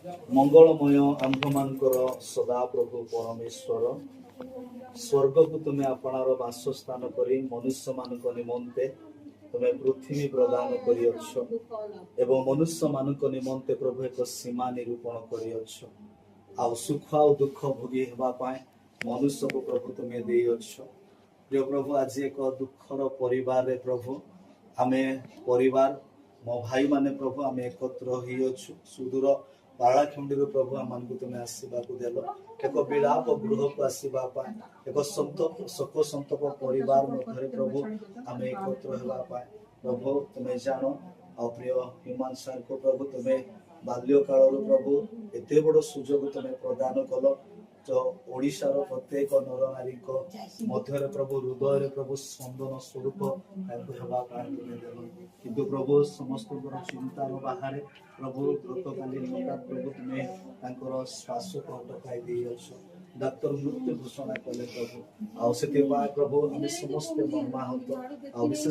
मंगलमय आम्भमानकर सदा प्रभु परमेश्वर स्वर्ग को तुम्हें आपणार बासस्थान करी मनुष्य मान निमंते तुम्हें पृथ्वी प्रदान करियछ एवं मनुष्य मान निमंते प्रभु एक सीमा निरूपण करियछ आ सुख आ दुख भोगी हेबा पाए मनुष्य को प्रभु तुम्हें देयछ। प्रिय प्रभु आज एक दुखर परिवार रे प्रभु आमे परिवार मो भाई माने प्रभु आमे एकत्र होइछु सुदूर पाराखंडी प्रभु आम तुम्हें आसवा देल एक विलाप गृह को आसवा एक शोक संतप परिवार मध्य प्रभु आम एकत्र होगा प्रभु तुम्हें जान आ प्रिय ह्यूमान सार को प्रभु तुम्हें बाल्य काल प्रभु एत बड़ सुजोग तुम्हें प्रदान कल तो ओडिशार प्रत्येक नर नारी मध्य प्रभु हृदय प्रभु स्पंदन स्वरूप किंतु प्रभु समस्त चिंतार बाहर प्रभु गतकालीन प्रभु तुम्हें श्वास को अटकाई देछ डाक्तर मृत्यु घोषणा कले प्रभु आउ से प्रभु आम समस्त मर्माहत आ विशेष